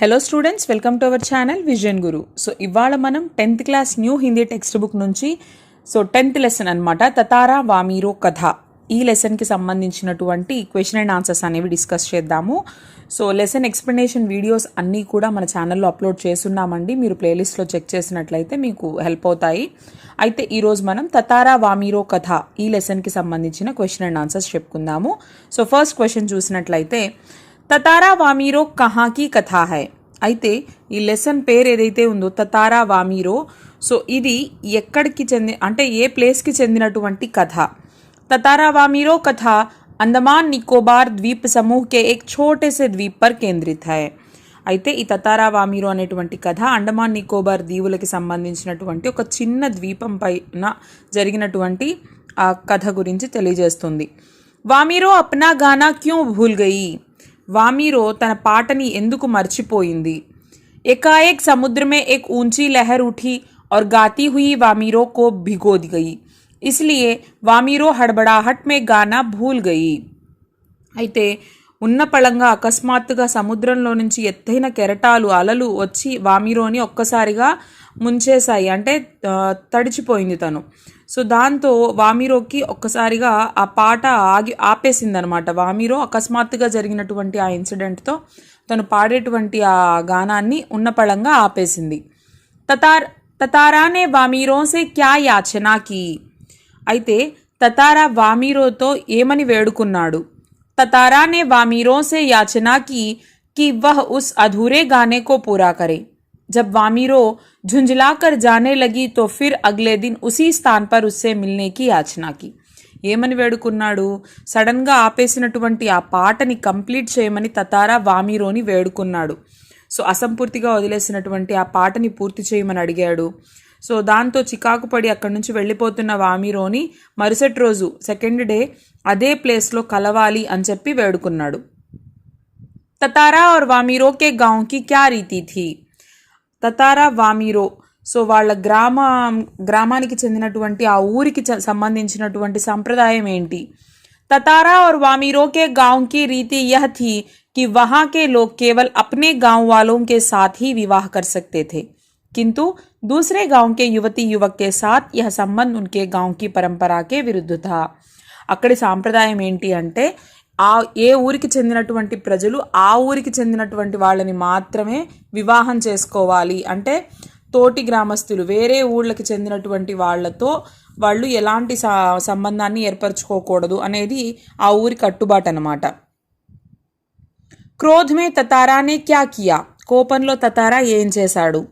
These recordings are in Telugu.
Hello students, welcome to our channel vision Guru. So ఇవాళ మనం 10th class new Hindi text book నుంచి 10th లెసన్ అనమాట, తతారా వామీరో కథ. ఈ లెసన్కి సంబంధించినటువంటి క్వశ్చన్ అండ్ ఆన్సర్స్ అనేవి డిస్కస్ చేద్దాము. సో లెసన్ ఎక్స్ప్లెనేషన్ వీడియోస్ అన్నీ కూడా మన ఛానల్లో అప్లోడ్ చేస్తున్నామండి. మీరు ప్లేలిస్ట్లో చెక్ చేసినట్లయితే మీకు హెల్ప్ అవుతాయి. అయితే ఈరోజు మనం తతారా వామీరో కథ ఈ లెసన్కి సంబంధించిన క్వశ్చన్ అండ్ ఆన్సర్స్ చెప్పుకుందాము. సో ఫస్ట్ క్వశ్చన్ చూసినట్లయితే, తతారా వామీరో కహాకి కథ హై. అయితే ఈ లెసన్ పేరు ఏదైతే ఉందో తతారా వామీరో, సో ఇది ఎక్కడికి అంటే ఏ ప్లేస్కి చెందినటువంటి కథ. తతారా వామీరో కథ अंडमान निकोबार द्वीप समूह के एक छोटे से द्वीप पर केंद्रित है. అయితే ఈ తతారా వామీరో అనేటువంటి కథ అండమాన్ నికోబార్ దీవులకి సంబంధించినటువంటి ఒక చిన్న ద్వీపం పైన జరిగినటువంటి ఆ కథ గురించి తెలియజేస్తుంది. వామీరో అప్నా గానా క్యూ భూల్ గయి. వామీరో తన పాటని ఎందుకు మర్చిపోయింది. एकाएक समुद्र में एक ऊंची लहर उठी और गाती हुई वामीरो को भिगो गई, इसलिए वामीरो हड़बड़ाहट में गाना भूल गई. అయితే ఉన్నపళంగా అకస్మాత్తుగా సముద్రంలో నుంచి ఎత్తైన కెరటాలు అలలు వచ్చి వామీరోని ఒక్కసారిగా ముంచేశాయి, అంటే తడిచిపోయింది తను. సో దాంతో వామీరోకి ఒక్కసారిగా ఆ పాట ఆపేసిందనమాట. వామీరో అకస్మాత్తుగా జరిగినటువంటి ఆ ఇన్సిడెంట్తో తను పాడేటువంటి ఆ గానాన్ని ఉన్నపళంగా ఆపేసింది. తతారానే వామీరోసే క్యా యాచనాకి. అయితే తతారా వామీరోతో ఏమని వేడుకున్నాడు. ततारा ने वामीरों से याचना की कि वह उस अधूरे गाने को पूरा करे. जब वामीरो झुंझलाकर जाने लगी तो फिर अगले दिन उसी स्थान पर उससे मिलने की याचना की. ఏమని వేడుకున్నాడు, సడన్గా ఆపేసినటువంటి ఆ పాటని కంప్లీట్ చేయమని తతారా వామీరోని వేడుకున్నాడు. సో అసంపూర్తిగా వదిలేసినటువంటి ఆ పాటని పూర్తి చేయమని అడిగాడు. సో దాంతో చికాకు పడి అక్కడి నుంచి వెళ్ళిపోతున్న వామీరోని మరుసటి రోజు సెకండ్ డే అదే ప్లేస్లో కలవాలి అని చెప్పి వేడుకున్నాడు. తతారా और वामीरो के गांव की क्या रीति थी. తతారా వామీరో సో వాళ్ళ గ్రామానికి చెందినటువంటి ఆ ఊరికి సంబంధించినటువంటి సంప్రదాయం ఏంటి. ततारा और वामीरो के गांव की रीति यह थी कि वहाँ के लोग केवल अपने गांव वालों के साथ ही विवाह कर सकते थे, किंतु दूसरे गांव के युवती युवक के साथ यह संबंध उनके गांव की परंपरा के विरुद्ध था. అక్కడి సాంప్రదాయం ఏంటి అంటే, ఏ ఊరికి చెందినటువంటి ప్రజలు ఆ ఊరికి చెందినటువంటి వాళ్ళని మాత్రమే వివాహం చేసుకోవాలి, అంటే తోటి గ్రామస్తులు వేరే ఊళ్ళకి చెందినటువంటి వాళ్ళతో వాళ్ళు ఎలాంటి సంబంధాన్ని ఏర్పరచుకోకూడదు అనేది ఆ ఊరి కట్టుబాటు అన్నమాట. క్రోధ్ మే తతారానే క్యా కియా. కోపంలో తతారా ఏం చేశాడు.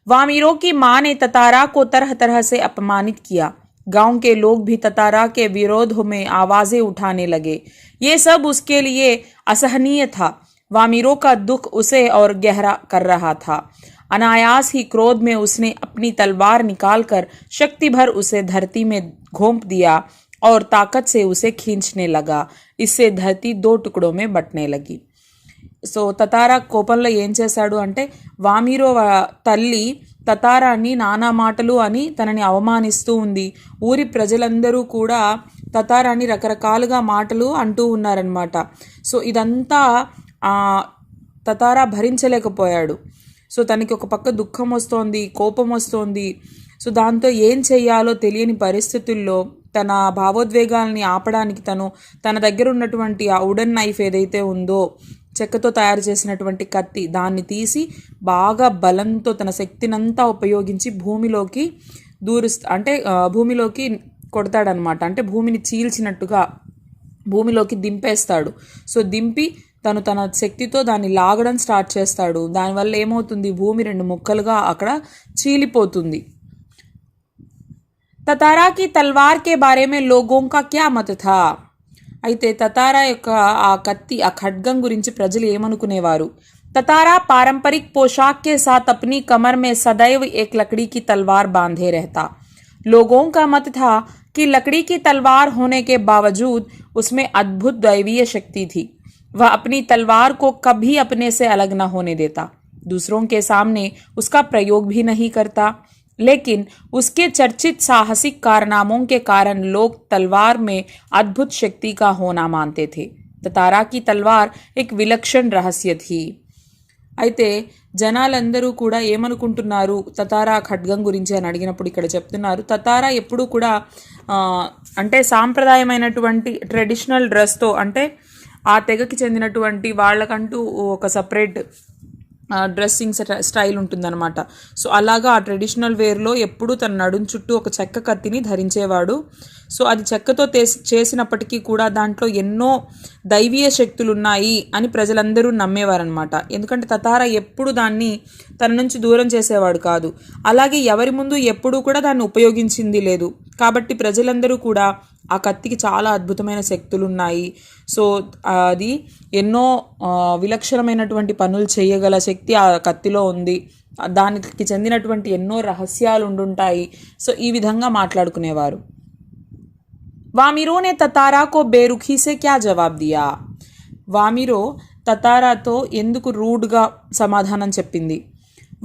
वामीरो की माँ ने ततारा को तरह तरह से अपमानित किया. गांव के लोग भी ततारा के विरोध में आवाजें उठाने लगे. ये सब उसके लिए असहनीय था. वामीरो का दुख उसे और गहरा कर रहा था. अनायास ही क्रोध में उसने अपनी तलवार निकालकर शक्ति भर उसे धरती में घोंप दिया और ताकत से उसे खींचने लगा. इससे धरती 2 टुकड़ों में बंटने लगी. సో తతారా కోపంలో ఏం చేశాడు అంటే, వామీరో తల్లి తతారాన్ని నానా మాటలు అని తనని అవమానిస్తూ ఉంది. ఊరి ప్రజలందరూ కూడా తతారాన్ని రకరకాలుగా మాటలు అంటూ ఉన్నారనమాట. సో ఇదంతా తతారా భరించలేకపోయాడు. సో తనకి ఒక పక్క దుఃఖం వస్తోంది, కోపం వస్తోంది. సో దాంతో ఏం చెయ్యాలో తెలియని పరిస్థితుల్లో తన భావోద్వేగాల్ని ఆపడానికి తన దగ్గర ఉన్నటువంటి ఆ వుడెన్ నైఫ్ ఏదైతే ఉందో, చెక్కతో తయారు చేసినటువంటి కత్తి, దాన్ని తీసి బాగా బలంతో తన శక్తినంతా ఉపయోగించి భూమిలోకి భూమిలోకి కొడతాడనమాట. అంటే భూమిని చీల్చినట్టుగా భూమిలోకి దింపేస్తాడు. సో దింపి తన శక్తితో దాన్ని లాగడం స్టార్ట్ చేస్తాడు. దానివల్ల ఏమవుతుంది, భూమి 2 ముక్కలుగా అక్కడ చీలిపోతుంది. తతారా కి తల్వార్ కే బారే మే లోగోం కా క్యా మత్ థా. అయితే తతారా యొక్క ఆ కత్తి, ఆ ఖడ్గం గురించి ప్రజలు ఏమనుకునేవారు. ततारा पारंपरिक पोशाक के साथ अपनी कमर में सदैव एक लकड़ी की तलवार बांधे रहता. लोगों का मत था कि लकड़ी की तलवार होने के बावजूद उसमें अद्भुत दैवीय शक्ति थी. वह अपनी तलवार को कभी अपने से अलग न होने देता, दूसरों के सामने उसका प्रयोग भी नहीं करता. लेकिन उसके चर्चित साहसिक कारनामों के कारण लोग तलवार में अद्भुत शक्ति का होना मानते थे. ततारा की तलवार एक विलक्षण रहस्य थी. అయితే జనాలందరూ కూడా ఏమనుకుంటున్నారు తతారా ఖడ్గం గురించి అని అడిగినప్పుడు ఇక్కడ చెప్తున్నారు, తతారా ఎప్పుడూ కూడా అంటే సాంప్రదాయమైనటువంటి ట్రెడిషనల్ డ్రెస్తో, అంటే ఆ తెగకి చెందినటువంటి వాళ్ళకంటూ ఒక సపరేట్ డ్రెస్సింగ్ స్టైల్ ఉంటుందన్నమాట. సో అలాగా ఆ ట్రెడిషనల్ వేర్లో ఎప్పుడూ తన నడుం చుట్టూ ఒక చెక్క కత్తిని ధరించేవాడు. సో అది చెక్కతో చేసినప్పటికీ కూడా దాంట్లో ఎన్నో దైవీయ శక్తులు ఉన్నాయి అని ప్రజలందరూ నమ్మేవారనమాట. ఎందుకంటే తతారా ఎప్పుడు దాన్ని తన నుంచి దూరం చేసేవాడు కాదు, అలాగే ఎవరి ముందు ఎప్పుడూ కూడా దాన్ని ఉపయోగించింది లేదు. కాబట్టి ప్రజలందరూ కూడా ఆ కత్తికి చాలా అద్భుతమైన శక్తులు ఉన్నాయి, సో అది ఎన్నో విలక్షణమైనటువంటి పనులు చేయగల శక్తి ఆ కత్తిలో ఉంది, దానికి చెందినటువంటి ఎన్నో రహస్యాలు ఉండుంటాయి. సో ఈ విధంగా మాట్లాడుకునేవారు. వామిరో నే తతారా కో బేరుఖీ సే క్యా జవాబ్ దియా. వామిరో తతారాతో ఎందుకు రూడ్గా సమాధానం చెప్పింది.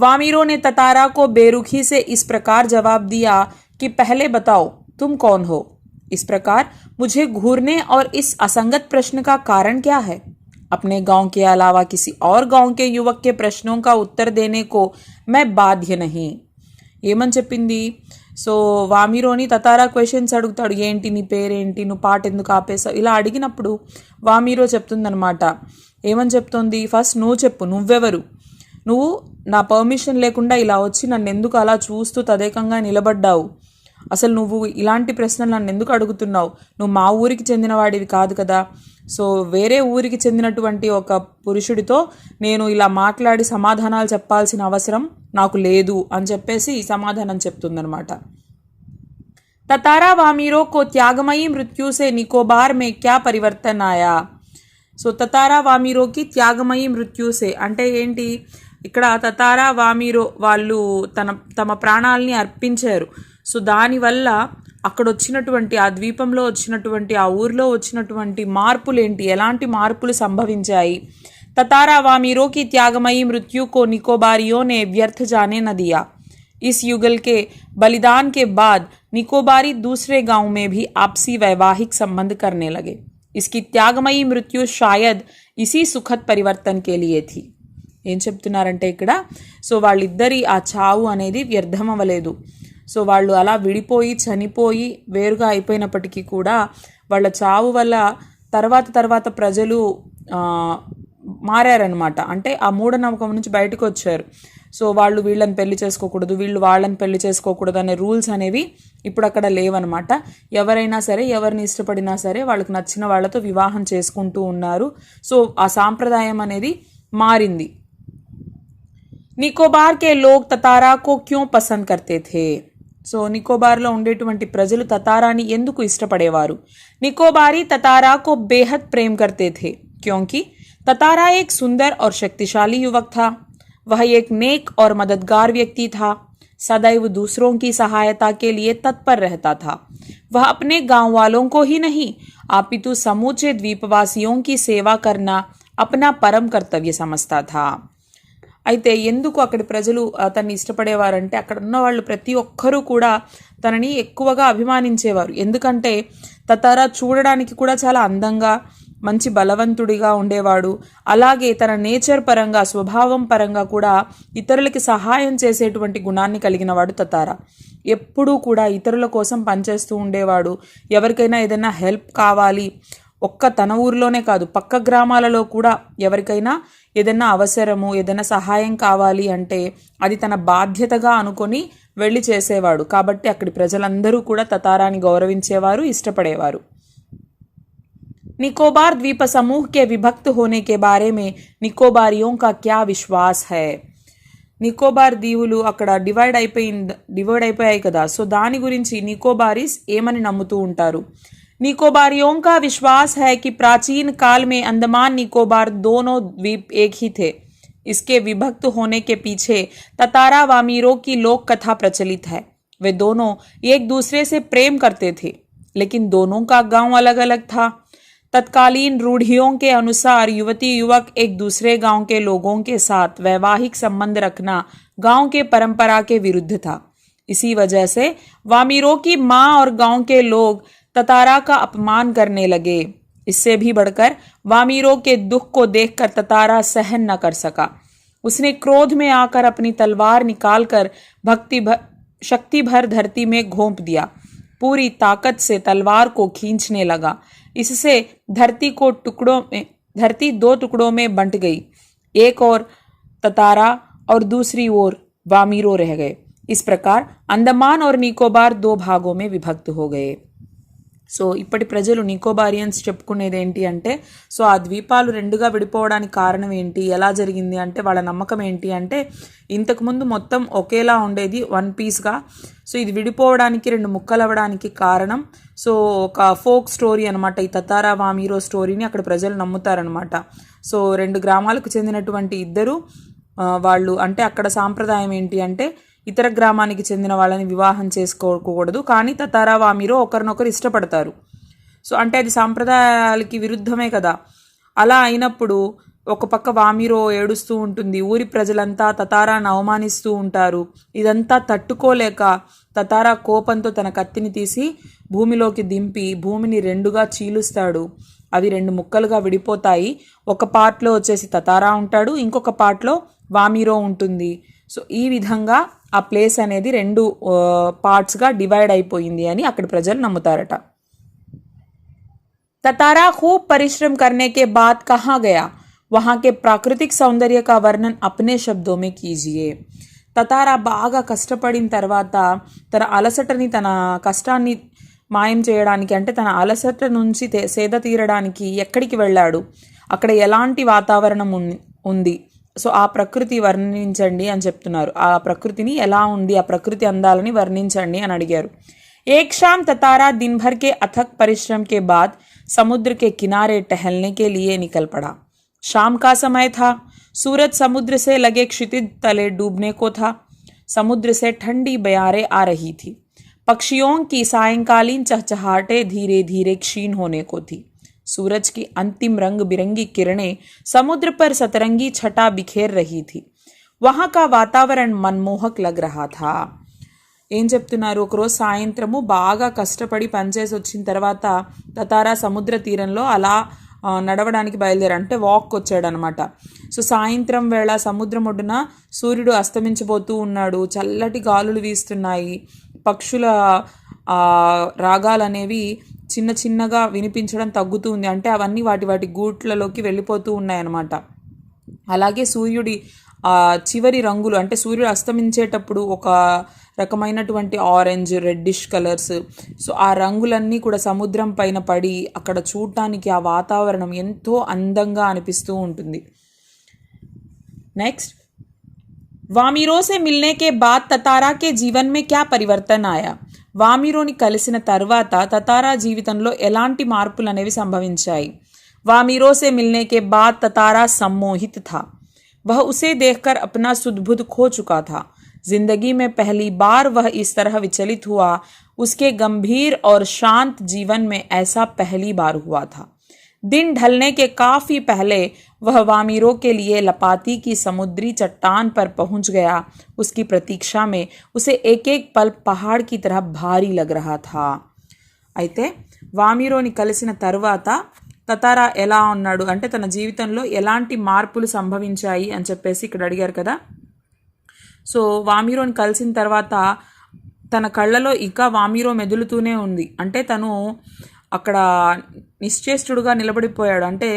వామిరో నే తతారా కో బేరుఖీ సే ఇస్ ప్రकार जवाब दिया कि पहले बताओ तुम कौन हो. इस प्रकार मुझे घूरने और इस असंगत प्रश्न का कारण क्या है. अपने गांव के अलावा किसी और गांव के युवक के प्रश्नों का उत्तर देने को मैं बाध्य नहीं. ఏమని చెప్పింది. సో వామిరోని తతారా క్వశ్చన్స్ అడుగుతాడు, ఏంటి నీ పేరేంటి, నువ్వు పాట ఎందుకు ఆపేసావు, ఇలా అడిగినప్పుడు వామిరో చెప్తుందనమాట. ఏమని చెప్తోంది, ఫస్ట్ నువ్వు చెప్పు, నువ్వెవరు, నువ్వు నా పర్మిషన్ లేకుండా ఇలా వచ్చి నన్ను ఎందుకు అలా చూస్తూ తదేకంగా నిలబడ్డావు, అసలు నువ్వు ఇలాంటి ప్రశ్నలు నన్ను ఎందుకు అడుగుతున్నావు, నువ్వు మా ఊరికి చెందినవాడివి కాదు కదా, సో వేరే ఊరికి చెందినటువంటి ఒక పురుషుడితో నేను ఇలా మాట్లాడి సమాధానాలు చెప్పాల్సిన అవసరం నాకు లేదు అని చెప్పేసి సమాధానం చెప్తుందనమాట. తతారా వామిరో కో త్యాగమయీ మృత్యు సే నికోబార్ మే క్యా పరివర్తన్ ఆయా. సో తతారా వామిరోకి త్యాగమయీ మృత్యుసే అంటే ఏంటి, ఇక్కడ తతారా వామిరో వాళ్ళు తమ ప్రాణాలని అర్పించారు. సో దానివల్ల అక్కడ వచ్చినటువంటి ఆ ద్వీపంలో వచ్చినటువంటి ఆ ఊర్లో వచ్చినటువంటి మార్పులు ఏంటి, ఎలాంటి మార్పులు సంభవించాయి. ततारा वामीरों की त्यागमयी मृत्यु को निकोबारियों ने व्यर्थ जाने न दिया. इस युगल के बलिदान के बाद निकोबारी दूसरे गांव में भी आपसी वैवाहिक संबंध करने लगे. इसकी त्यागमयी मृत्यु शायद इसी सुखद परिवर्तन के लिए थी. ఏం చెప్తున్నారంటే ఇక్కడ, సో వాళ్ళిద్దరి ఆ చావు అనేది వ్యర్థం అవ్వలేదు. సో వాళ్ళు అలా విడిపోయి చనిపోయి వేరుగా అయిపోయినప్పటికీ కూడా వాళ్ళ చావు వల్ల తర్వాత ప్రజలు మారారనమాట. అంటే ఆ మూఢనమ్మకం నుంచి బయటకు వచ్చారు. సో వాళ్ళు వీళ్ళని పెళ్లి చేసుకోకూడదు, వీళ్ళు వాళ్ళని పెళ్లి చేసుకోకూడదు అనే రూల్స్ అనేవి ఇప్పుడు అక్కడ లేవన్నమాట. ఎవరైనా సరే ఎవరిని ఇష్టపడినా సరే వాళ్ళకి నచ్చిన వాళ్ళతో వివాహం చేసుకుంటూ ఉన్నారు. సో ఆ సాంప్రదాయం అనేది మారింది. నికోబార్ కే లోగ్ తతారా కో క్యోं పసంద్ కర్తే థే. సో నికోబార్లో ఉండేటువంటి ప్రజలు తతారాని ఎందుకు ఇష్టపడేవారు. నికోబారీ తతారా కో బేహద్ ప్రేమ్ కర్తే థే క్యోంకి ततारा एक सुंदर और शक्तिशाली युवक था. वह एक नेक और मददगार व्यक्ति था. सदैव दूसरों की सहायता के लिए तत्पर रहता था. वह अपने गांव वालों को ही नहीं अपितु समूचे द्वीपवासियों की सेवा करना अपना परम कर्तव्य समझता था. అయితే ఎందుకు అక్కడి ప్రజలు తనని ఇష్టపడేవారంటే అక్కడ ఉన్న వాళ్ళు ప్రతి ఒక్కరూ కూడా తనని ఎక్కువగా అభిమానించేవారు. ఎందుకంటే తతారా చూడడానికి కూడా చాలా అందంగా మంచి బలవంతుడిగా ఉండేవాడు. అలాగే తన నేచర్ పరంగా స్వభావం పరంగా కూడా ఇతరులకి సహాయం చేసేటువంటి గుణాన్ని కలిగిన వాడు తతారా. ఎప్పుడూ కూడా ఇతరుల కోసం పనిచేస్తూ ఉండేవాడు. ఎవరికైనా ఏదైనా హెల్ప్ కావాలి, ఒక్క తన ఊరిలోనే కాదు పక్క గ్రామాలలో కూడా ఎవరికైనా ఏదైనా అవసరము ఏదైనా సహాయం కావాలి అంటే అది తన బాధ్యతగా అనుకొని వెళ్ళి చేసేవాడు. కాబట్టి అక్కడి ప్రజలందరూ కూడా తతారాని గౌరవించేవారు, ఇష్టపడేవారు. निकोबार द्वीप समूह के विभक्त होने के बारे में निकोबारियों का क्या विश्वास है. నికోబార్ దీవులు అక్కడ డివైడ్ అయిపోయాయి కదా, సో దాని గురించి నికోబారీస్ ఏమని నమ్ముతూ ఉంటారు. निकोबारियों का विश्वास है कि प्राचीन काल में अंडमान निकोबार दोनों द्वीप एक ही थे. इसके विभक्त होने के पीछे ततारा वामीरों की लोक कथा प्रचलित है. वे दोनों एक दूसरे से प्रेम करते थे, लेकिन दोनों का गांव अलग अलग था. तत्कालीन रूढ़ियों के अनुसार युवती युवक एक दूसरे गांव के लोगों के साथ वैवाहिक संबंध रखना गांव के परंपरा के विरुद्ध था. इसी वजह से वामीरों की माँ और गांव के लोग ततारा का अपमान करने लगे. इससे भी बढ़कर वामीरों के दुख को देखकर ततारा सहन न कर सका. उसने क्रोध में आकर अपनी तलवार निकालकर शक्ति भर धरती में घोंप दिया। पूरी ताकत से तलवार को खींचने लगा। इससे धरती 2 टुकड़ों में बंट गई। एक ओर ततारा और दूसरी ओर वामीरो रह गए। इस प्रकार अंडमान और निकोबार 2 भागों में विभक्त हो गए। సో ఇప్పటి ప్రజలు నికోబారియన్స్ చెప్పుకునేది ఏంటి అంటే, సో ఆ ద్వీపాలు 2గా విడిపోవడానికి కారణం ఏంటి, ఎలా జరిగింది అంటే, వాళ్ళ నమ్మకం ఏంటి అంటే, ఇంతకుముందు మొత్తం ఒకేలా ఉండేది 1 పీస్గా. సో ఇది విడిపోవడానికి 2 ముక్కలు అవ్వడానికి కారణం సో ఒక ఫోక్ స్టోరీ అనమాట. ఈ తతారా వామీరో స్టోరీని అక్కడ ప్రజలు నమ్ముతారనమాట. సో 2 గ్రామాలకు చెందినటువంటి ఇద్దరు వాళ్ళు అంటే అక్కడ సాంప్రదాయం ఏంటి అంటే, ఇతర గ్రామానికి చెందిన వాళ్ళని వివాహం చేసుకోకూడదు, కానీ తతారా వామీరో ఒకరినొకరు ఇష్టపడతారు. సో అంటే అది సాంప్రదాయాలకి విరుద్ధమే కదా. అలా అయినప్పుడు ఒక పక్క వామీరో ఏడుస్తూ ఉంటుంది, ఊరి ప్రజలంతా తతారాను అవమానిస్తూ ఉంటారు. ఇదంతా తట్టుకోలేక తతారా కోపంతో తన కత్తిని తీసి భూమిలోకి దింపి భూమిని 2గా చీలుస్తాడు. అవి 2 ముక్కలుగా విడిపోతాయి. ఒక పార్ట్లో వచ్చేసి తతారా ఉంటాడు, ఇంకొక పార్ట్లో వామీరో ఉంటుంది. సో ఈ విధంగా ఆ ప్లేస్ అనేది 2 పార్ట్స్గా డివైడ్ అయిపోయింది అని అక్కడ ప్రజలు నమ్ముతారట. ततारा खूब परिश्रम करने के बाद कहाँ गया, वहाँ के प्राकृतिक सौंदर्य का वर्णन अपने शब्दों में कीजिए. తతారా బాగా కష్టపడిన తర్వాత తన అలసటని తన కష్టాన్ని మాయం చేయడానికి అంటే తన అలసట నుంచి సేద తీరడానికి ఎక్కడికి వెళ్ళాడు, అక్కడ ఎలాంటి వాతావరణం ఉంది, సో ఆ ప్రకృతి వర్ణించండి అని చెప్తున్నారు. ఆ ప్రకృతిని ఎలా ఉంది, ఆ ప్రకృతి అందాలని వర్ణించండి అని అడిగారు. एक शाम ततारा दिन भर के अथक परिश्रम के बाद समुद्र के किनारे टहलने के लिए निकल पड़ा. शाम का समय था. सूरज समुद्र से लगे क्षितिज तले डूबने को था. समुद्र से ठंडी बयारें आ रही थी. पक्षियों की सायंकालीन चहचहाहटें धीरे धीरे क्षीण होने को थी. सूरज की अंतिम रंग बिरंगी किरणें समुद्र पर सतरंगी छटा बिखेर रही थी. वहां का वातावरण मनमोहक लग रहा था. ఏం చెప్తున్నారు, ఒకరోజు సాయంత్రము బాగా కష్టపడి పనిచేసి వచ్చిన తర్వాత తతారా సముద్ర తీరంలో అలా నడవడానికి బయలుదేరాడు, అంటే వాక్ వచ్చాడనమాట. సో సాయంత్రం వేళ సముద్రం ఒడ్డున సూర్యుడు అస్తమించబోతూ ఉన్నాడు. చల్లటి గాలులు వీస్తున్నాయి. పక్షుల రాగాలు అనేవి చిన్న చిన్నగా వినిపించడం తగ్గుతూ ఉంది, అంటే అవన్నీ వాటి గూట్లలోకి వెళ్ళిపోతూ ఉన్నాయన్నమాట. అలాగే సూర్యుడి చివరి రంగులు అంటే సూర్యుడు అస్తమించేటప్పుడు ఒక రకమైనటువంటి ఆరెంజ్ రెడ్డిష్ కలర్స్, సో ఆ రంగులన్నీ కూడా సముద్రం పైన పడి అక్కడ చూడటానికి ఆ వాతావరణం ఎంతో అందంగా అనిపిస్తూ ఉంటుంది. నెక్స్ట్, వామీరో से मिलने के बाद ततारा के जीवन में क्या परिवर्तन आया. వామీరోని కలిసిన తర్వాత తతారా జీవితంలో ఎలాంటి మార్పులు అనేవి సంభవించాయి. వామీరో से मिलने के बाद ततारा सम्मोहित था. वह उसे देखकर अपना सुध-बुध खो चुका था. जिंदगी में पहली बार वह इस तरह विचलित हुआ. उसके गंभीर और शांत जीवन में ऐसा पहली बार हुआ था. दिन ढलने के काफी पहले वह वामीरो के लिए लपाती की समुद्री चट्टान पर पहुंच गया. उसकी प्रतीक्षा में उसे एक एक पल पहाड़ की तरह भारी लग रहा था. అయితే వామీరోని కలిసిన తర్వాత తతారా ఎలా ఉన్నాడు అంటే తన జీవితంలో ఎలాంటి మార్పులు సంభవించాయి అని చెప్పేసి ఇక్కడ అడిగారు కదా. సో వామీరోని కలిసిన తర్వాత తన కళ్ళలో ఇంకా వామీరో మెదులుతూనే ఉంది, అంటే తను అక్కడ నిశ్చేష్టుడుగా నిలబడిపోయాడు, అంటే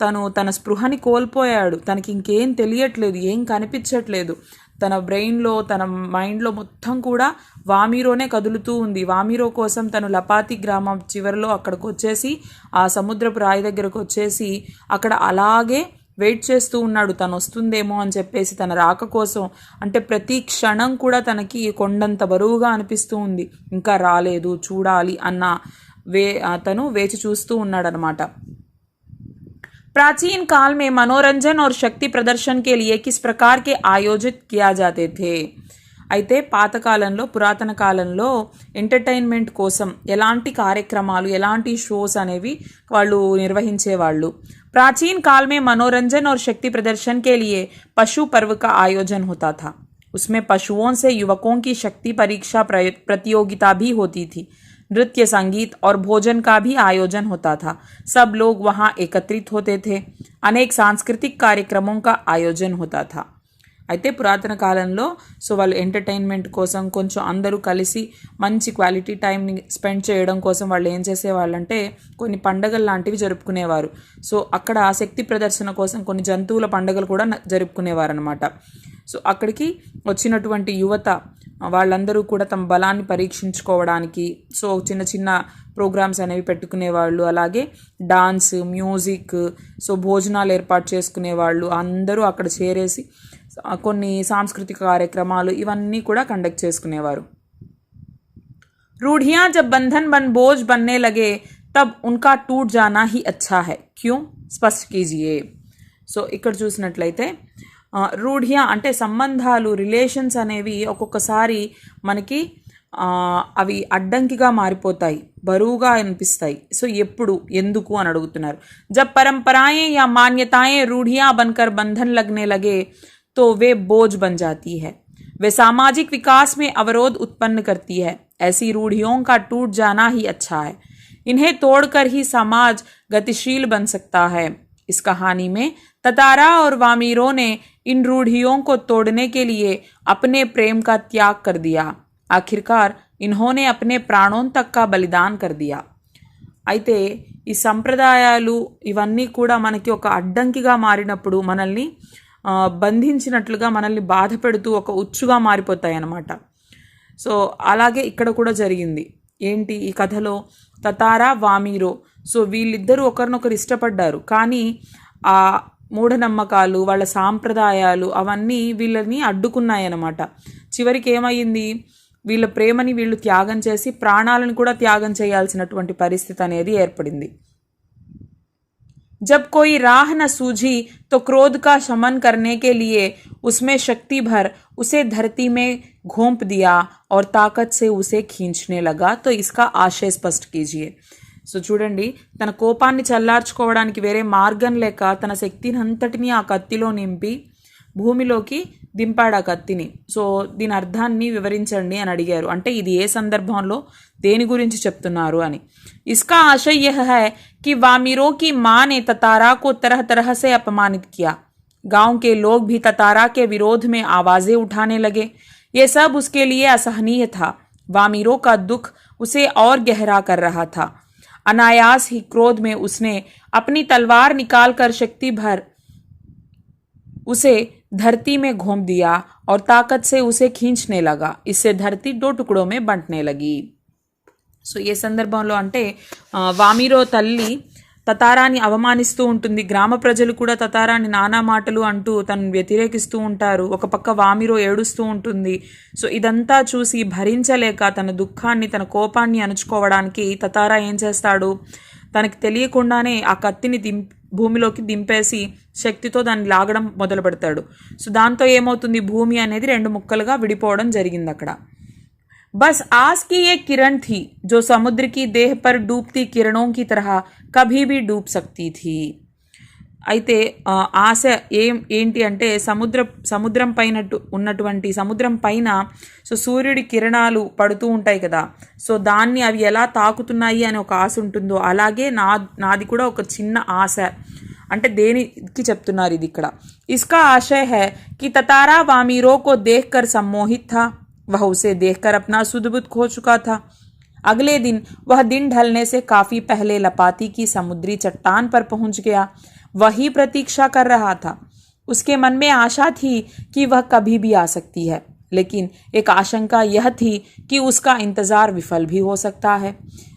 తను తన స్పృహని కోల్పోయాడు. తనకి ఇంకేం తెలియట్లేదు, ఏం కనిపించట్లేదు. తన బ్రెయిన్లో తన మైండ్లో మొత్తం కూడా వామీరోనే కదులుతూ ఉంది. వామీరో కోసం తను లపాతి గ్రామం చివరిలో అక్కడికి వచ్చేసి ఆ సముద్రపు రాయి దగ్గరకు వచ్చేసి అక్కడ అలాగే వెయిట్ చేస్తూ ఉన్నాడు, తను వస్తుందేమో అని చెప్పేసి తన రాక కోసం. అంటే ప్రతి క్షణం కూడా తనకి కొండంత బరువుగా అనిపిస్తూ ఉంది, ఇంకా రాలేదు చూడాలి అన్న తను వేచి చూస్తూ ఉన్నాడనమాట. प्राचीन काल में मनोरंजन और शक्ति प्रदर्शन के लिए किस प्रकार के आयोजित किया जाते थे. అయితే పాతకాలంలో పురాతన కాలంలో ఎంటర్టైన్మెంట్ కోసం ఎలాంటి కార్యక్రమాలు ఎలాంటి షోస్ అనేవి వాళ్ళు నిర్వహించేవాళ్ళు. प्राचीन काल में मनोरंजन और शक्ति प्रदर्शन के लिए पशु पर्व का आयोजन होता था. उसमें पशुओं से युवकों की शक्ति परीक्षा प्रतियोगिता भी होती थी. नृत्य संगीत और भोजन का भी आयोजन होता था. सब लोग वहाँ एकत्रित होते थे. अनेक सांस्कृतिक कार्यक्रमों का आयोजन होता था. అయితే పురాతన కాలంలో సో వాళ్ళు ఎంటర్టైన్మెంట్ కోసం కొంచెం అందరూ కలిసి మంచి క్వాలిటీ టైంని స్పెండ్ చేయడం కోసం వాళ్ళు ఏం చేసేవాళ్ళంటే కొన్ని పండగలు లాంటివి జరుపుకునేవారు. సో అక్కడ శక్తి ప్రదర్శన కోసం కొన్ని జంతువుల పండుగలు కూడా జరుపుకునేవారు అనమాట. సో అక్కడికి వచ్చినటువంటి యువత వాళ్ళందరూ కూడా తమ బలాన్ని పరీక్షించుకోవడానికి సో చిన్న చిన్న ప్రోగ్రామ్స్ అనేవి పెట్టుకునేవాళ్ళు. అలాగే డాన్స్, మ్యూజిక్, సో భోజనాలు ఏర్పాటు చేసుకునేవాళ్ళు. అందరూ అక్కడ చేరేసి కొన్ని సాంస్కృతిక కార్యక్రమాలు ఇవన్నీ కూడా కండక్ట్ చేసుకునేవారు. रूढ़ियां जब बंधन बन बोझ बनने लगे तब उनका टूट जाना ही अच्छा है, क्यों? स्पष्ट कीजिए. సో ఇక్కడ చూసినట్లయితే రూఢ్య అంటే సంబంధాలు, రిలేషన్స్ అనేవి ఒక్కొక్కసారి మనకి అవి అడ్డంకిగా మారిపోతాయి, బరువుగా అనిపిస్తాయి. సో ఎప్పుడు, ఎందుకు అని అడుగుతున్నారు. జబ్ పరంపరాయే యా మాన్యతాయే రూఢియా బన్కర్ బంధన్ లగ్నే లగే तो वे बोझ बन जाती है, वे सामाजिक विकास में अवरोध उत्पन्न करती है. ऐसी रूढ़ियों का टूट जाना ही अच्छा है, इन्हें तोड़कर ही समाज गतिशील बन सकता है. इस कहानी में ततारा और वामीरों ने इन रूढ़ियों को तोड़ने के लिए अपने प्रेम का त्याग कर दिया. आखिरकार इन्होंने अपने प्राणों तक का बलिदान कर दिया. అయితే ఈ సంప్రదాయాలు ఇవన్నీ కూడా మనకి ఒక అడ్డంకిగా మారినప్పుడు మనల్ని బంధించినట్లుగా మనల్ని బాధ పెడుతూ ఒక ఉచ్చుగా మారిపోతాయి అన్నమాట. సో అలాగే ఇక్కడ కూడా జరిగింది. ఏంటి ఈ కథలో? తతారా, వామీరో, సో వీళ్ళిద్దరూ ఒకరినొకరు ఇష్టపడ్డారు. కానీ ఆ మూఢనమ్మకాలు, వాళ్ళ సాంప్రదాయాలు అవన్నీ వీళ్ళని అడ్డుకున్నాయన్నమాట. చివరికి ఏమైంది? వీళ్ళ ప్రేమని వీళ్ళు త్యాగం చేసి ప్రాణాలను కూడా త్యాగం చేయాల్సినటువంటి పరిస్థితి అనేది ఏర్పడింది. जब कोई राह न सूझी तो क्रोध का शमन करने के लिए उसमें शक्ति भर उसे धरती में घोंप दिया और ताकत से उसे खींचने लगा. तो इसका आशय स्पष्ट कीजिए. సో చూడండి, తన కోపాన్ని చల్లార్చుకోవడానికి వేరే మార్గం లేక తన శక్తిని అంతటినీ ఆ కత్తిలో నింపి భూమిలోకి దింపాడు ఆ కత్తిని. సో దీని అర్థాన్ని వివరించండి అని అడిగారు. అంటే ఇది ఏ సందర్భంలో దేని గురించి చెప్తున్నారు అని. इसका आशय यह है कि वामीरों की माँ ने ततारा को तरह तरह से अपमानित किया. गांव के लोग भी ततारा के विरोध में आवाजें उठाने लगे. ये सब उसके लिए असहनीय था. वामीरों का दुख उसे और गहरा कर रहा था. अनायास ही क्रोध में उसने अपनी तलवार निकालकर शक्ति भर उसे धरती में घोंप दिया और ताकत से उसे खींचने लगा. इससे धरती 2 टुकड़ों में बंटने लगी. సో ఏ సందర్భంలో అంటే వామీరో తల్లి తతారాని అవమానిస్తూ ఉంటుంది. గ్రామ ప్రజలు కూడా తతారాని నానా మాటలు అంటూ తను వ్యతిరేకిస్తూ ఉంటారు. ఒక పక్క వామీరో ఏడుస్తూ ఉంటుంది. సో ఇదంతా చూసి భరించలేక తన దుఃఖాన్ని, తన కోపాన్ని అణుచుకోవడానికి తతారా ఏం చేస్తాడు? తనకి తెలియకుండానే ఆ కత్తిని భూమిలోకి దింపేసి శక్తితో దాన్ని లాగడం మొదలు పెడతాడు. సో దాంతో ఏమవుతుంది? భూమి అనేది 2 ముక్కలుగా విడిపోవడం జరిగింది అక్కడ. बस आस की एक किरण थी जो समुद्र की देह पर डूबती किरणों की तरह कभी भी डूब सकती थी. అయితే ఆశ ఏంటి అంటే సముద్రం పైన ఉన్నటువంటి సముద్రం పైన సో సూర్యుడి కిరణాలు పడుతూ ఉంటాయి కదా, సో దాన్ని అవి ఎలా తాకుతున్నాయి అని ఒక ఆశ ఉంటుందో అలాగే నాది కూడా ఒక చిన్న ఆశ. అంటే దేనికి చెప్తున్నారు ఇది ఇక్కడ? इसका आशय है कि ततारा वामीरों को देखकर सम्मोहित था. वह उसे देखकर अपना सुध-बुध खो चुका था. अगले दिन वह दिन ढलने से काफी पहले लपाती की समुद्री चट्टान पर पहुंच गया. वही प्रतीक्षा कर रहा था. उसके मन में आशा थी कि वह कभी भी आ सकती है, लेकिन एक आशंका यह थी कि उसका इंतजार विफल भी हो सकता है.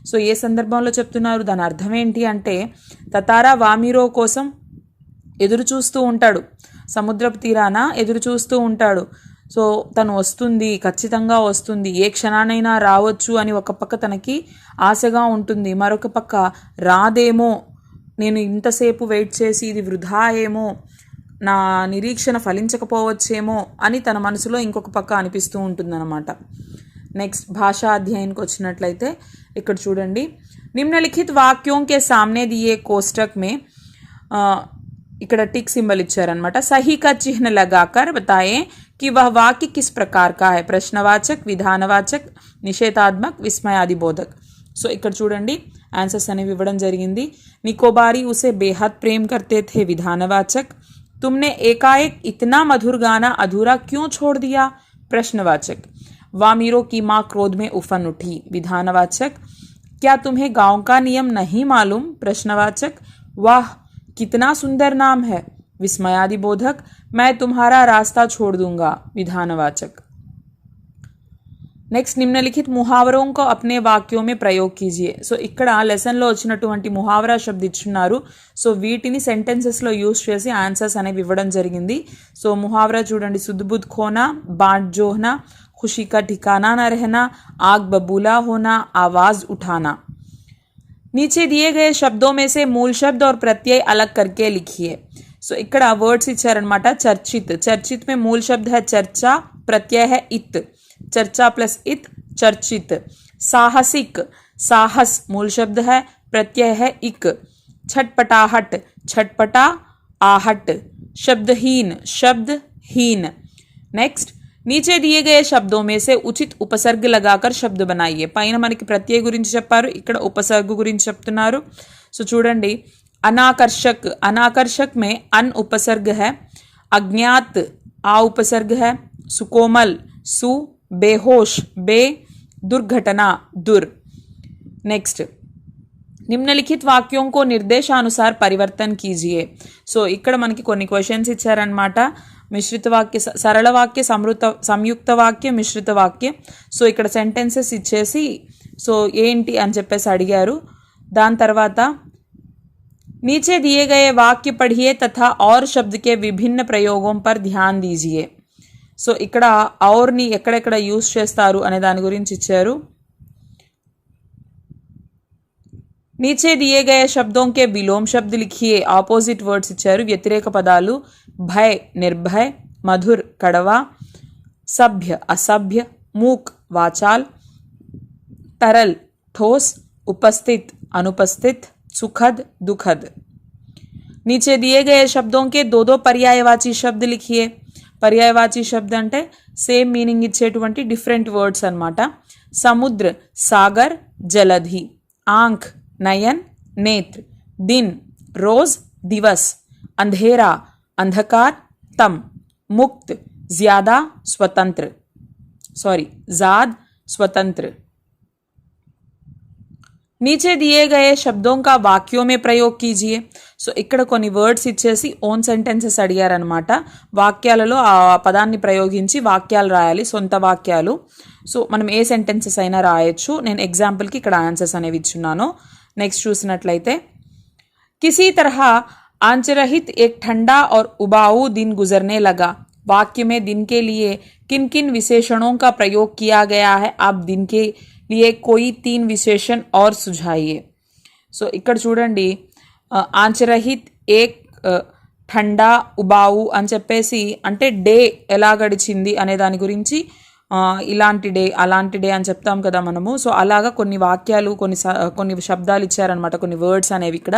సో ఏ సందర్భంలో చెప్తున్నారు? దాని అర్థం ఏంటి అంటే తతారా వామీరో కోసం ఎదురు చూస్తూ ఉంటాడు, సముద్రపు తీరాన ఎదురు చూస్తూ ఉంటాడు. సో తను వస్తుంది, ఖచ్చితంగా వస్తుంది, ఏ క్షణానైనా రావచ్చు అని ఒక పక్క తనకి ఆశగా ఉంటుంది. మరొక పక్క రాదేమో, నేను ఇంతసేపు వెయిట్ చేసి ఇది వృధా ఏమో, నా నిరీక్షణ ఫలించకపోవచ్చేమో అని తన మనసులో ఇంకొక పక్క అనిపిస్తూ ఉంటుందన్నమాట. నెక్స్ట్ భాషా అధ్యాయానికి వచ్చినట్లయితే ఇక్కడ చూడండి. నిమ్నలిఖిత్ వాక్యోం కే సామ్నే దియే కోష్టక్ మే ఇక్కడ टिक सिंबल ఇచ్చారనమాట. सही का चिन्ह लगाकर बताएं कि वह वाक्य किस प्रकार का है. प्रश्नवाचक, विधानवाचक, निषेधात्मक, विस्मयादिबोधक. సో ఇక్కడ చూడండి ఆన్సర్స్ అనేవి ఇవ్వడం జరిగింది. నికోబారీ ఉసే బేహద్ ప్రేమ్ కర్తే థే, విధానవాచక్. तुमने एकाएक इतना मधुर गाना अधूरा क्यों छोड़ दिया? प्रश्नवाचक। वामीरो की माँ क्रोध में उफन उठी। विधानवाचक। क्या तुम्हें गांव का नियम नहीं मालूम? प्रश्नवाचक। वाह कितना सुंदर नाम है। विस्मयादिबोधक। मैं तुम्हारा रास्ता छोड़ दूंगा। विधानवाचक। నెక్స్ట్ నిమ్నలిఖిత్ ముహావరోं को अपने వాక్యోं में ప్రయోగ్ कीजिए. సో ఇక్కడ లెసన్లో వచ్చినటువంటి ముహావరా శబ్ద ఇచ్చున్నారు. సో వీటిని సెంటెన్సెస్లో యూజ్ చేసి ఆన్సర్స్ అనేవి ఇవ్వడం జరిగింది. సో ముహావరా చూడండి. సుద్బుద్ ఖోనా, बाट जोहना, खुशी का ठिकाना न रहना, आग बबूला होना, आवाज़ उठाना. नीचे दिए गए शब्दों में से मूल शब्द और प्रत्यय अलग करके लिखिए. సో ఇక్కడ వర్డ్స్ ఇచ్చారనమాట. చర్చిత్. చర్చిత్ में मूल शब्द है चर्चा, प्रत्यय है इत. चर्चा प्लस इत चर्चित. साहसिक. साहस मूल शब्द है, प्रत्यय है इक. छटपटाहट. छटपटा आहट. शब्दहीन. शब्दहीन. नेक्स्ट नीचे दिए गए शब्दों में से उचित उपसर्ग लगाकर शब्द बनाइए. పైన మనకి ప్రత్యయ గురించి చెప్పారు, ఇక్కడ ఉపసర్గ గురించి చెప్తున్నారు. సో చూడండి. अनाकर्षक. अनाकर्षक में अन उपसर्ग है. अज्ञात आ उपसर्ग है. सुकोमल सु. बेहोश बे. दुर्घटना दुर. नेक्स्ट నిమ్నలిఖిత్ వాక్యోं को నిర్దేశానుసాर పరివర్తన్ కీజియే. సో ఇక్కడ మనకి కొన్ని క్వశ్చన్స్ ఇచ్చారనమాట. మిశ్రిత వాక్య, సరళ వాక్య, సంయుక్త వాక్య, మిశ్రిత వాక్య. సో ఇక్కడ సెంటెన్సెస్ ఇచ్చేసి సో ఏంటి అని చెప్పేసి అడిగారు. దాని తర్వాత नीचे दिए गए वाक्य पढ़िए तथा और शब्द के विभिन्न प्रयोगों पर ध्यान दीजिए. సో ఇక్కడ ఔర్ని ఎక్కడెక్కడ యూజ్ చేస్తారు అనే దాని గురించి ఇచ్చారు. नीचे दिए गए शब्दों के विलोम शब्द लिखिए. ఆపోజిట్ వర్డ్స్ ఇచ్చారు. వ్యతిరేక పదాలు భయ నిర్భయ, మధుర్ కడవా, సభ్య అసభ్య, మూక్ వాచాల్, तरल ठोस, उपस्थित अनुपस्थित, सुखद दुखद. नीचे दिए गए शब्दों के दो दो पर्यायवाची शब्द लिखिए. पर्यायवाची शब्द అంటే సేమ్ మీనింగ్ ఇచ్చేటువంటి డిఫరెంట్ వర్డ్స్ అన్నమాట. సముద్ర సాగర్ జలధి. आंख नयन नेत्र. दिन रोज दिवस. अंधेरा अंधकार तम. मुक्त ज्यादा स्वतंत्र जाद स्वतंत्र. नीचे दिए गए शब्दों का वाक्यों में प्रयोग कीजिए. సో ఇక్కడ కొన్ని వర్డ్స్ ఇచ్చేసి ఓన్ సెంటెన్సెస్ అడిగారనమాట. వాక్యాలలో ఆ పదాన్ని ప్రయోగించి వాక్యాలు రాయాలి, సొంత వాక్యాలు. సో మనం ఏ సెంటెన్సెస్ అయినా రాయొచ్చు. నేను ఎగ్జాంపుల్కి ఇక్కడ ఆన్సర్స్ అనేవి ఇచ్చున్నాను. నెక్స్ట్ చూసినట్లయితే किसी तरह आंचरहित एक ठंडा और उबाऊ दिन गुजरने लगा. वाक्य में दिन के लिए किन किन विशेषणों का प्रयोग किया गया है? आप दिन के लिए कोई 3 विशेषण और सुझाइए. సో ఇక్కడ చూడండి. ఆంచరహిత్ ఏక్ ఠండా ఉబావు అని చెప్పేసి అంటే డే ఎలా గడిచింది అనే దాని గురించి ఇలాంటి డే అలాంటి డే అని చెప్తాం కదా మనము. సో అలాగా కొన్ని వాక్యాలు కొన్ని శబ్దాలు ఇచ్చారనమాట, కొన్ని వర్డ్స్ అనేవి ఇక్కడ.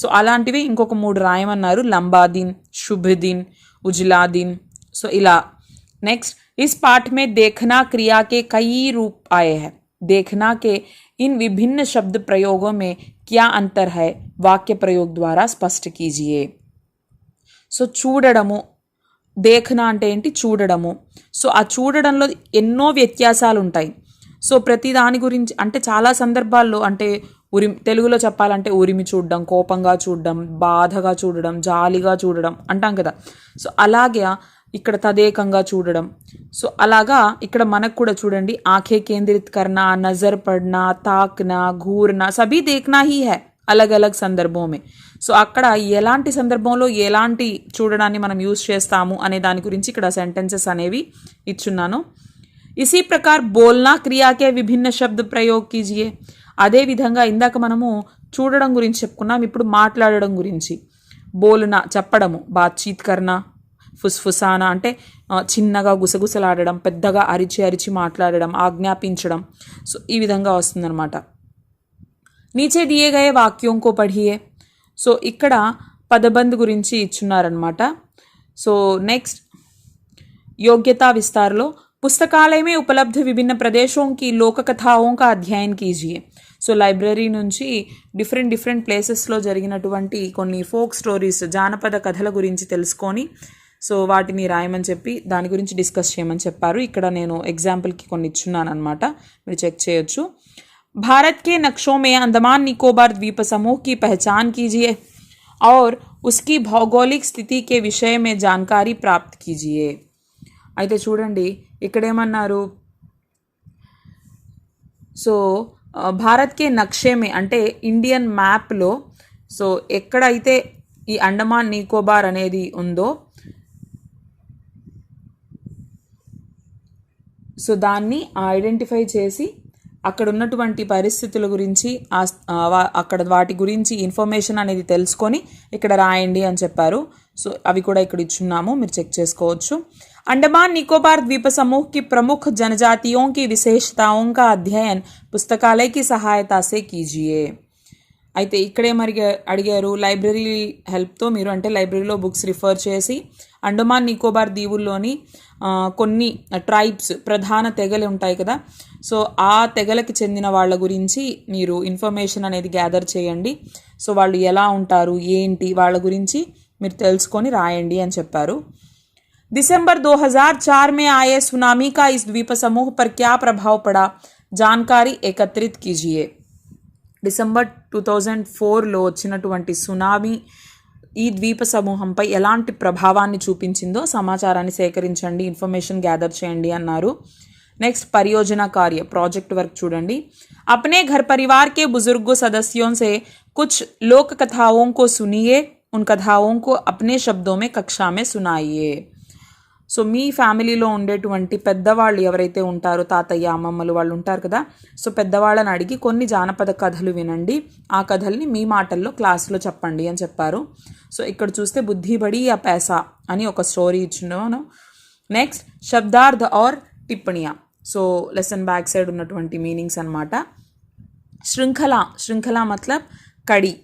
సో అలాంటివి ఇంకొక 3 రాయమన్నారు. లంబా దిన్, శుభ దిన్, ఉజ్లా దిన్. సో ఇలా. नेक्स्ट इस पाठ में देखना क्रिया के कई रूप आए हैं. देखना के इन विभिन्न शब्द प्रयोगों में क्या अंतर है? वाक्य प्रयोग द्वारा स्पष्ट कीजिए. సో చూడడము, దేఖనా అంటే ఏంటి? చూడడము. సో ఆ చూడడంలో ఎన్నో వ్యత్యాసాలు ఉంటాయి. సో ప్రతి దాని గురించి అంటే చాలా సందర్భాల్లో అంటే తెలుగులో చెప్పాలంటే ఉరిమి చూడడం, కోపంగా చూడడం, బాధగా చూడడం, జాలిగా చూడడం అంటాం కదా. సో అలాగే ఇక్కడ తదేకంగా చూడడం. సో అలాగా ఇక్కడ మనకు కూడా చూడండి. ఆంखें केंद्रित करना, नजर पड़ना, ताकना, घूरना सभी देखना ही है अलग अलग సందర్భం में. సో అక్కడ ఎలాంటి సందర్భంలో ఎలాంటి చూడడాన్ని మనం యూజ్ చేస్తాము అనే దాని గురించి ఇక్కడ సెంటెన్సెస్ అనేవి ఇచ్చున్నాను. इसी प्रकार बोलना क्रिया के विभिन्न शब्द प्रयोग कीजिए. అదే విధంగా ఇందాక మనము చూడడం గురించి చెప్పుకున్నాం, ఇప్పుడు మాట్లాడడం గురించి. బోల్నా చెప్పడము, బాత్చీత్ కర్నా, ఫుస్ఫుసానా అంటే చిన్నగా గుసగుసలాడడం, పెద్దగా అరిచి అరిచి మాట్లాడడం, ఆజ్ఞాపించడం. సో ఈ విధంగా వస్తుందన్నమాట. నీచే దియే గయే వాక్యోం కో పఢియే. సో ఇక్కడ పదబంధ్ గురించి ఇచ్చున్నారనమాట. సో నెక్స్ట్ योग्यता विस्तार लो. पुस्तकालय में उपलब्ध विभिन्न प्रदेशों की लोक कथाओं का अध्ययन कीजिए. సో లైబ్రరీ నుంచి డిఫరెంట్ ప్లేసెస్లో జరిగినటువంటి కొన్ని ఫోక్ స్టోరీస్, జానపద కథల గురించి తెలుసుకొని సో వాటిని రాయమని చెప్పి దాని గురించి డిస్కస్ చేయమని చెప్పారు. ఇక్కడ నేను ఎగ్జాంపుల్కి కొన్ని ఇచ్చున్నాను అనమాట, మీరు చెక్ చేయొచ్చు. भारत के नक्शों में अंडमान निकोबार द्वीप समूह की पहचान कीजिए और उसकी भौगोलिक स्थिति के विषय में जानकारी प्राप्त कीजिए. అయితే చూడండి ఇక్కడ ఏమన్నారు, సో భారత్ కే నక్షే మే అంటే ఇండియన్ మ్యాప్లో సో ఎక్కడైతే ఈ అండమాన్ నికోబార్ అనేది ఉందో సో దాన్ని ఐడెంటిఫై చేసి అక్కడ ఉన్నటువంటి పరిస్థితుల గురించి అక్కడ వాటి గురించి ఇన్ఫర్మేషన్ అనేది తెలుసుకొని ఇక్కడ రాయండి అని చెప్పారు. సో అవి కూడా ఇక్కడ ఇచ్చున్నాము, మీరు చెక్ చేసుకోవచ్చు. अंडमान निकोबार द्वीप समूह की प्रमुख जनजातियों की विशेषताओं का अध्ययन पुस्तकालय की सहायता से कीजिए. అయితే ఇక్కడే మరి అడిగారు లైబ్రరీ హెల్ప్తో మీరు అంటే లైబ్రరీలో బుక్స్ రిఫర్ చేసి అండమాన్ నికోబార్ దీవుల్లోని కొన్ని ట్రైబ్స్, ప్రధాన తెగలు ఉంటాయి కదా, సో ఆ తెగలకి చెందిన వాళ్ళ గురించి మీరు ఇన్ఫర్మేషన్ అనేది గ్యాదర్ చేయండి. సో వాళ్ళు ఎలా ఉంటారు ఏంటి వాళ్ళ గురించి మీరు తెలుసుకొని రాయండి అని చెప్పారు. दिसंबर 2004 में आए सुनामी का इस द्वीप समूह पर क्या प्रभाव पड़ा, जानकारी एकत्रित कीजिए. డిసెంబర్ 2004లో వచ్చినటువంటి సునామీ ఈ ద్వీప సమూహంపై ఎలాంటి ప్రభావాన్ని చూపించిందో సమాచారాన్ని సేకరించండి, ఇన్ఫర్మేషన్ గ్యాదర్ చేయండి అన్నారు. నెక్స్ట్ పరియోజన కార్య, ప్రాజెక్ట్ వర్క్ చూడండి. अपने घर परिवार के बुजुर्गों सदस्यों से कुछ लोक कथाओं को सुनिए, उन कथाओं को अपने शब्दों में कक्षा में सुनाइए. సో మీ ఫ్యామిలీలో ఉండేటువంటి పెద్దవాళ్ళు ఎవరైతే ఉంటారో, తాతయ్య అమ్మమ్మలు వాళ్ళు ఉంటారు కదా, సో పెద్దవాళ్ళని అడిగి కొన్ని జానపద కథలు వినండి, ఆ కథల్ని మీ మాటల్లో క్లాస్లో చెప్పండి అని చెప్పారు. సో ఇక్కడ చూస్తే బుద్ధి బడి యా పైసా అని ఒక స్టోరీ ఇచ్చినాను. నెక్స్ట్ శబ్దార్థ ఆర్ టిప్పణియా, సో లెసన్ బ్యాక్ సైడ్ ఉన్నటువంటి మీనింగ్స్ అనమాట. श्रृंखला मतलब कड़ी,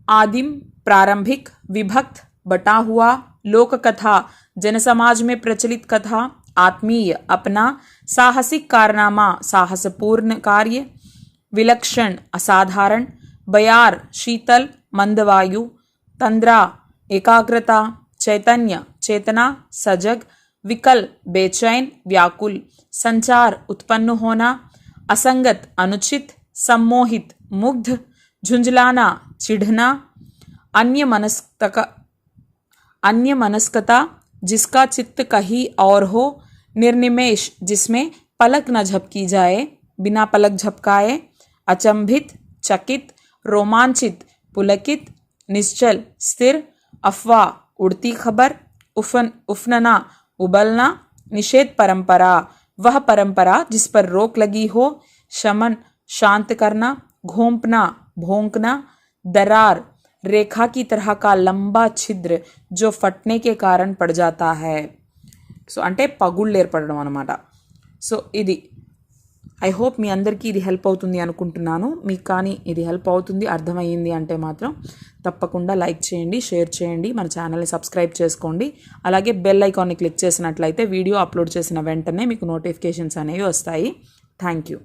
आदिम, प्रारंभिक, विभक्त, बटा हुआ, लोक कथा, जनसमाज में प्रचलित कथा, आत्मीय, अपना, साहसिक कारनामा, साहसपूर्ण कार्य, विलक्षण, असाधारण, बयार, शीतल, मंदवायु, तंद्रा, एकाग्रता, चैतन्य, चेतना, सजग, विकल, बेचैन, व्याकुल, संचार, उत्पन्न होना, असंगत, अनुचित, सम्मोहित, मुग्ध, झुंझलाना, चिढ़ना, अन्यमनस्कता, जिसका चित्त कहीं और हो, निर्निमेष, जिसमें पलक न झपकी जाए, बिना पलक झपकाए, अचंभित, चकित, रोमांचित, पुलकित, निश्चल, स्थिर, अफवाह, उड़ती खबर, उफनना, उबलना, निषेध परंपरा, वह परंपरा जिस पर रोक लगी हो, शमन, शांत करना, घोंपना, भोंकना, दरार, रेखा की तरह का लंबा छिद्र जो फटने के कारण पड़ जाता है. సో అంటే పగుళ్ళు ఏర్పడడం అనమాట. సో ఇది ఐ హోప్ మీ అందరికీ ఇది హెల్ప్ అవుతుంది అనుకుంటున్నాను. మీకు కానీ ఇది హెల్ప్ అవుతుంది, అర్థమయ్యింది అంటే మాత్రం తప్పకుండా లైక్ చేయండి, షేర్ చేయండి, మన ఛానల్ని సబ్స్క్రైబ్ చేసుకోండి. అలాగే బెల్ ఐకాన్ని క్లిక్ చేసినట్లయితే వీడియో అప్లోడ్ చేసిన వెంటనే మీకు నోటిఫికేషన్స్ అనేవి వస్తాయి. Thank you.